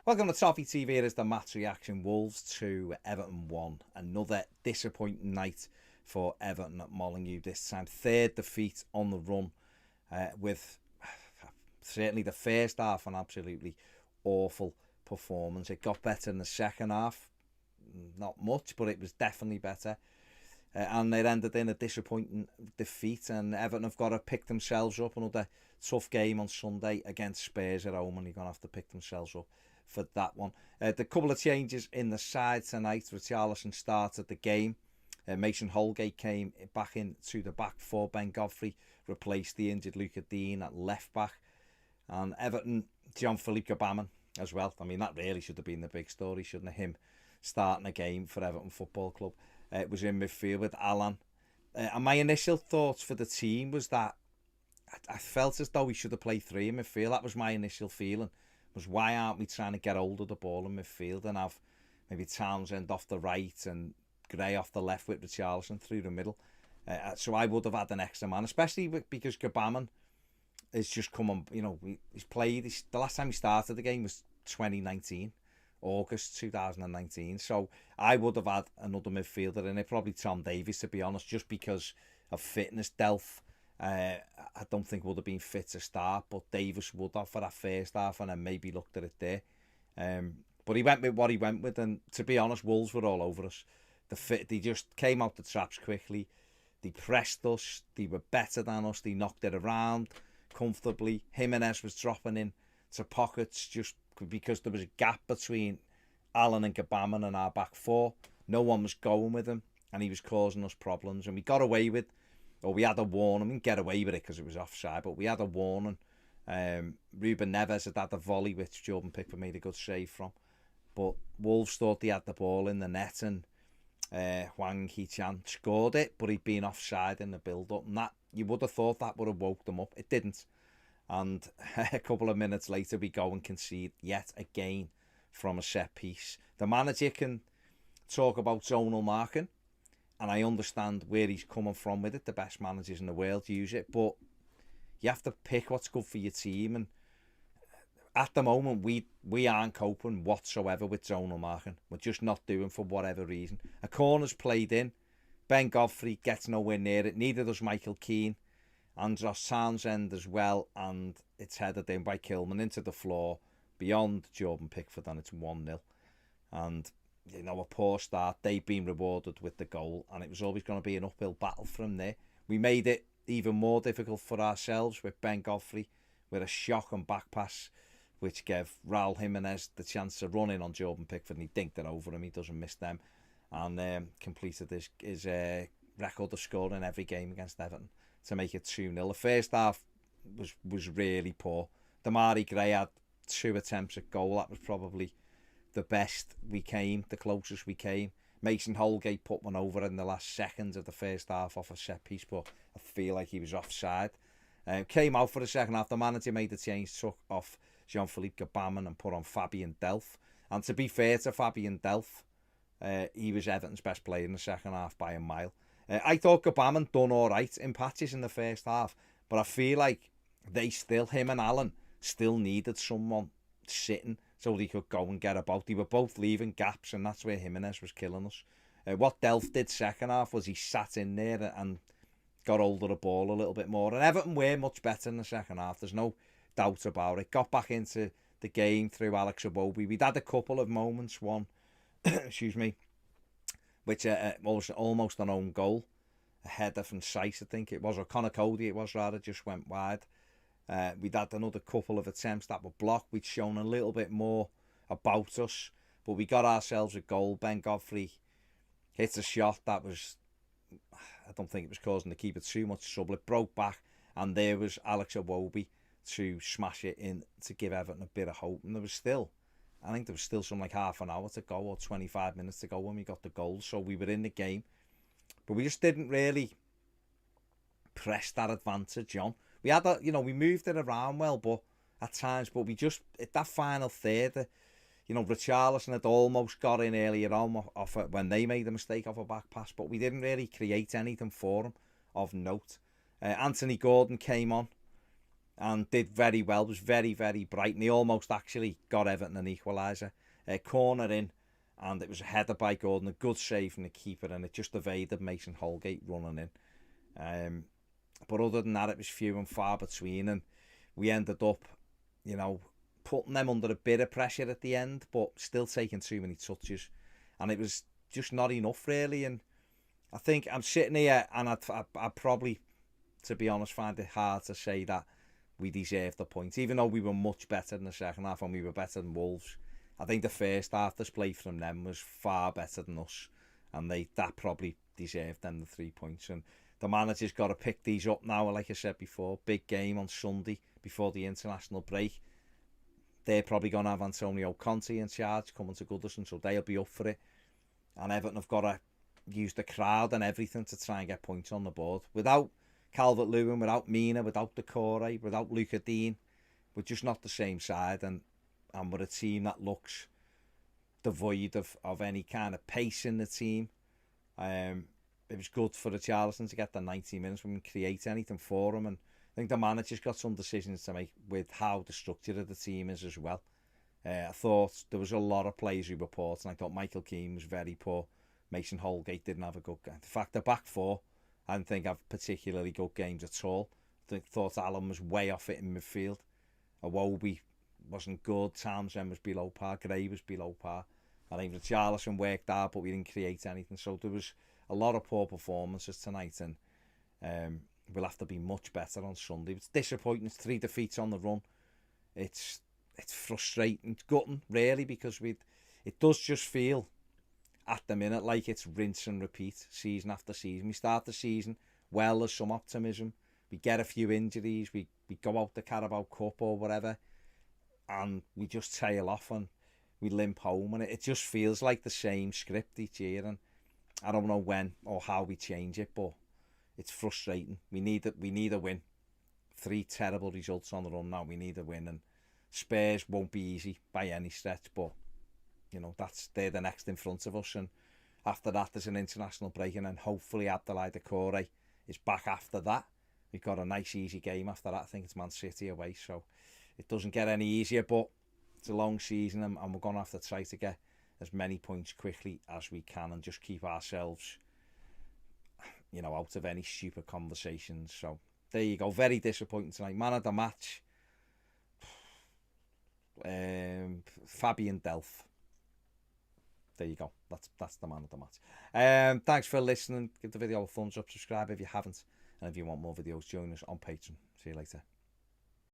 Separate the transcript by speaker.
Speaker 1: Welcome to Toffee TV. It is the match reaction. Wolves 2, Everton 1. Another disappointing night for Everton at Molineux this time. Third defeat on the run, with certainly the first half an absolutely awful performance. It got better in the second half. Not much, but it was definitely better. And it ended in a disappointing defeat. And Everton have got to pick themselves up. Another tough game on Sunday against Spurs at home, and you're going to have to pick themselves up for that one. The couple of changes in the side tonight. Richarlison started the game. Mason Holgate came back into the back four. Ben Godfrey replaced the injured Luca Dean at left back. And Everton, Jean-Philippe Gbamin as well. I mean, that really should have been the big story, shouldn't it? Him starting a game for Everton Football Club. It was in midfield with Alan. And my initial thoughts for the team was that I felt as though we should have played three in midfield. That was my initial feeling. Was why aren't we trying to get hold of the ball in midfield and have maybe Townsend off the right and Gray off the left with Richarlison through the middle. So I would have had an extra man, especially because Gbamin has just come on. You know, he's played. The last time he started the game was 2019. August 2019. So I would have had another midfielder in it, probably Tom Davies, to be honest, just because of fitness. Delph, I don't think would have been fit to start, but Davies would have for that first half, and then maybe looked at it there. But he went with what he went with, and to be honest, Wolves were all over us. They just came out the traps quickly. They pressed us. They were better than us. They knocked it around comfortably. Jimenez was dropping in to pockets just because there was a gap between Alan and Gbamin and our back four. No one was going with him, and he was causing us problems. And we got away with, or we had a warning. We didn't get away with it because it was offside, but we had a warning. Ruben Neves had a volley, which Jordan Pickford made a good save from. But Wolves thought they had the ball in the net, and Hwang Hee-chan scored it, but he'd been offside in the build-up. And that, you would have thought that would have woke them up. It didn't. And a couple of minutes later, we go and concede yet again from a set piece. The manager can talk about zonal marking, and I understand where he's coming from with it. The best managers in the world use it, but you have to pick what's good for your team. And at the moment, we aren't coping whatsoever with zonal marking. We're just not doing, for whatever reason. A corner's played in. Ben Godfrey gets nowhere near it. Neither does Michael Keane. And Josh Townsend as well, and it's headed in by Kilman into the floor beyond Jordan Pickford, and it's 1-0. And, you know, a poor start. They've been rewarded with the goal, and it was always going to be an uphill battle from there. We made it even more difficult for ourselves with Ben Godfrey, with a shock and back pass, which gave Raul Jimenez the chance to run in on Jordan Pickford, and he dinked it over him. He doesn't miss them, and completed his record of scoring every game against Everton to make it 2-0. The first half was really poor. Damari Gray had 2 attempts at goal. That was probably the best we came, the closest we came. Mason Holgate put one over in the last seconds of the first half off a set piece, but I feel like he was offside. Came out for the second half. The manager made the change, took off Jean-Philippe Gbamin and put on Fabian Delph. And to be fair to Fabian Delph, he was Everton's best player in the second half by a mile. I thought Gbamin done all right in patches in the first half, but I feel like him and Alan still needed someone sitting so they could go and get about. They were both leaving gaps, and that's where Jimenez was killing us. What Delph did second half was he sat in there and got hold of the ball a little bit more. And Everton were much better in the second half. There's no doubt about it. Got back into the game through Alex Iwobi. We'd had a couple of moments. One, excuse me, which was almost an own goal. A header from Saiss, I think it was, or Connor Cody, it was rather, just went wide. We'd had another couple of attempts that were blocked. We'd shown a little bit more about us, but we got ourselves a goal. Ben Godfrey hit a shot that was, I don't think it was causing the keeper too much trouble. It broke back, and there was Alex Iwobi to smash it in to give Everton a bit of hope. And I think there was still some like half an hour to go, or 25 minutes to go when we got the goal. So we were in the game, but we just didn't really press that advantage on. We had we moved it around well, but at times, but we just, at that final third, Richarlison had almost got in earlier on off when they made a mistake off a back pass, but we didn't really create anything for him of note. Anthony Gordon came on, and did very well, was very, very bright, and he almost actually got Everton an equaliser. Corner in, and it was a header by Gordon, a good save from the keeper, and it just evaded Mason Holgate running in. But other than that, it was few and far between, and we ended up, putting them under a bit of pressure at the end, but still taking too many touches, and it was just not enough, really. And I think I'm sitting here, and I'd probably, to be honest, find it hard to say that we deserved the point, even though we were much better in the second half and we were better than Wolves. I think the first half display from them was far better than us, and that probably deserved them the 3 points. And the manager's got to pick these up now, like I said before. Big game on Sunday before the international break. They're probably going to have Antonio Conte in charge coming to Goodison, so they'll be up for it. And Everton have got to use the crowd and everything to try and get points on the board. Without Calvert-Lewin, without Mina, without Decore, without Luca Dean, we're just not the same side, and we're a team that looks devoid of any kind of pace in the team. It was good for the Charlton to get the 90 minutes when we create anything for him, and I think the manager's got some decisions to make with how the structure of the team is as well. I thought there was a lot of players who were poor, and I thought Michael Keane was very poor. Mason Holgate didn't have a good game. In fact, the back four, I didn't think have particularly good games at all. I thought Allen was way off it in midfield. Iwobi wasn't good. Townsend was below par. Gray was below par. I think the Charlton worked hard, but we didn't create anything. So there was a lot of poor performances tonight, and we'll have to be much better on Sunday. It's disappointing. It's 3 defeats on the run. It's frustrating. It's gutting, really, because it does just feel at the minute like it's rinse and repeat season after season. We start the season well, there's some optimism. We get a few injuries. We go out the Carabao Cup or whatever, and we just tail off and we limp home. And it just feels like the same script each year. And I don't know when or how we change it, but it's frustrating. We need a win. 3 terrible results on the run now. We need a win, and Spurs won't be easy by any stretch, but they're the next in front of us, and after that there's an international break, and then hopefully Abdoulaye Decore is back after that. We've got a nice easy game after that. I think it's Man City away, so it doesn't get any easier, but it's a long season, and we're going to have to try to get as many points quickly as we can and just keep ourselves out of any stupid conversations. So there you go. Very disappointing tonight. Man of the match, Fabian Delph. There you go. That's the man of the match. Thanks for listening. Give the video a thumbs up. Subscribe if you haven't. And if you want more videos, join us on Patreon. See you later.